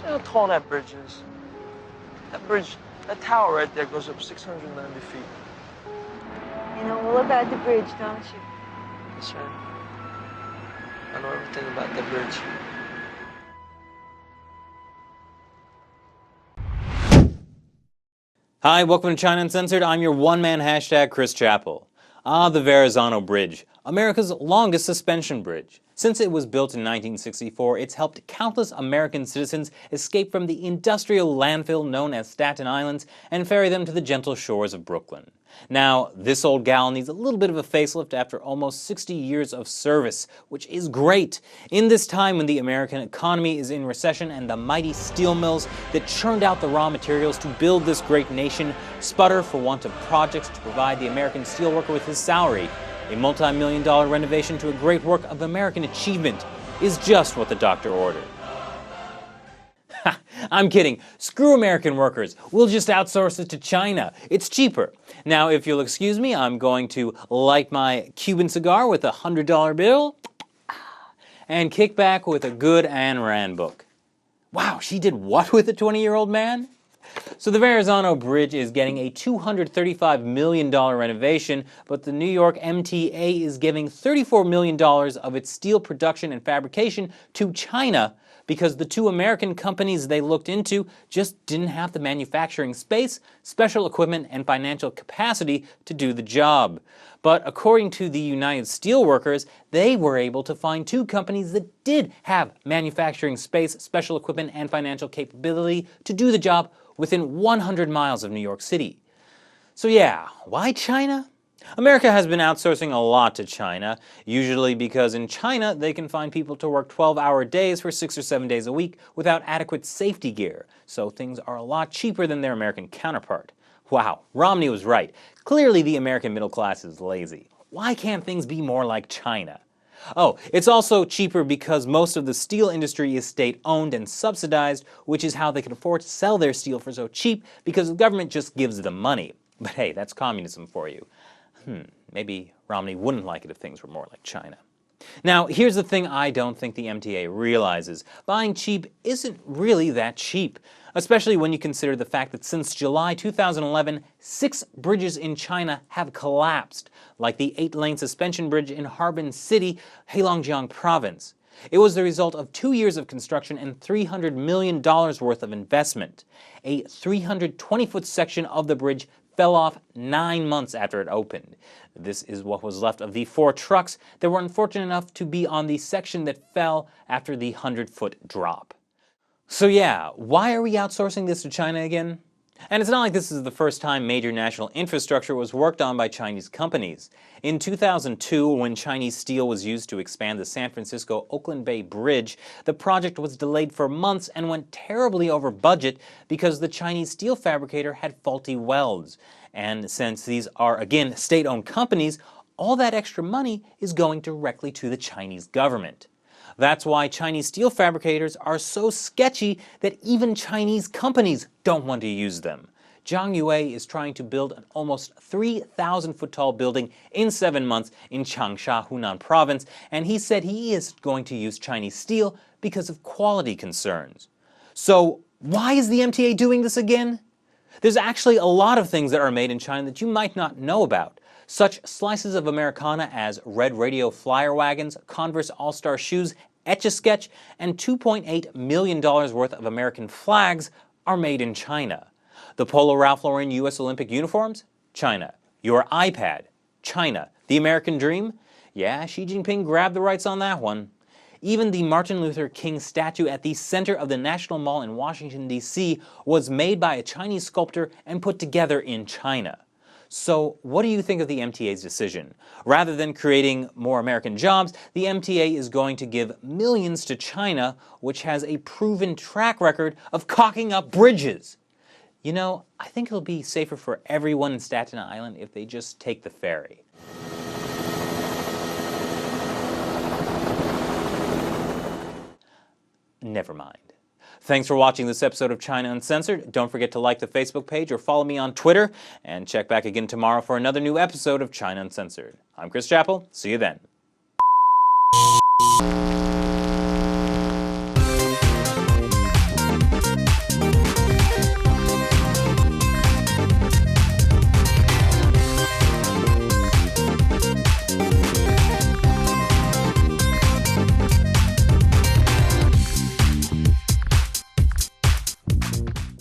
See how tall that bridge is? That bridge, that tower right there goes up 690 feet. You know all about the bridge, don't you? That's right. I know everything about the bridge. Hi, welcome to China Uncensored. I'm your one-man hashtag, Chris Chappell. The Verrazano Bridge, America's longest suspension bridge. Since it was built in 1964, it's helped countless American citizens escape from the industrial landfill known as Staten Island and ferry them to the gentle shores of Brooklyn. Now, this old gal needs a little bit of a facelift after almost 60 years of service, which is great. In this time when the American economy is in recession and the mighty steel mills that churned out the raw materials to build this great nation sputter for want of projects to provide the American steelworker with his salary, a multi-million-dollar renovation to a great work of American achievement is just what the doctor ordered. I'm kidding. Screw American workers. We'll just outsource it to China. It's cheaper. Now, if you'll excuse me, I'm going to light my Cuban cigar with a $100 bill and kick back with a good Ayn Rand book. Wow, she did what with a 20-year-old man? So the Verrazano Bridge is getting a $235 million renovation, but the New York MTA is giving $34 million of its steel production and fabrication to China because the two American companies they looked into just didn't have the manufacturing space, special equipment, and financial capacity to do the job. But according to the United Steelworkers, they were able to find two companies that did have manufacturing space, special equipment, and financial capability to do the job within 100 miles of New York City. So yeah, why China? America has been outsourcing a lot to China, usually because in China they can find people to work 12-hour days for 6 or 7 days a week without adequate safety gear, so things are a lot cheaper than their American counterpart. Wow, Romney was right. Clearly the American middle class is lazy. Why can't things be more like China? Oh, it's also cheaper because most of the steel industry is state-owned and subsidized, which is how they can afford to sell their steel for so cheap because the government just gives them money. But hey, that's communism for you. Maybe Romney wouldn't like it if things were more like China. Now, here's the thing I don't think the MTA realizes. Buying cheap isn't really that cheap, especially when you consider the fact that since July 2011, 6 bridges in China have collapsed, like the 8-lane suspension bridge in Harbin City, Heilongjiang Province. It was the result of 2 years of construction and $300 million worth of investment. A 320-foot section of the bridge fell off 9 months after it opened. This is what was left of the 4 trucks that were unfortunate enough to be on the section that fell after the 100-foot drop. So yeah, why are we outsourcing this to China again? And it's not like this is the first time major national infrastructure was worked on by Chinese companies. In 2002, when Chinese steel was used to expand the San Francisco-Oakland Bay Bridge, the project was delayed for months and went terribly over budget because the Chinese steel fabricator had faulty welds. And since these are, again, state-owned companies, all that extra money is going directly to the Chinese government. That's why Chinese steel fabricators are so sketchy that even Chinese companies don't want to use them. Zhang Yue is trying to build an almost 3,000-foot tall building in 7 months in Changsha, Hunan Province, and he said he is going to use Chinese steel because of quality concerns. So why is the MTA doing this again? There's actually a lot of things that are made in China that you might not know about. Such slices of Americana as Red Radio flyer wagons, Converse All-Star shoes, Etch-a-Sketch, and $2.8 million worth of American flags are made in China. The Polo Ralph Lauren U.S. Olympic uniforms? China. Your iPad? China. The American Dream? Yeah, Xi Jinping grabbed the rights on that one. Even the Martin Luther King statue at the center of the National Mall in Washington, D.C. was made by a Chinese sculptor and put together in China. So what do you think of the MTA's decision? Rather than creating more American jobs, the MTA is going to give millions to China, which has a proven track record of cocking up bridges. You know, I think it'll be safer for everyone in Staten Island if they just take the ferry. Never mind. Thanks for watching this episode of China Uncensored. Don't forget to like the Facebook page or follow me on Twitter, and check back again tomorrow for another new episode of China Uncensored. I'm Chris Chappell. See you then.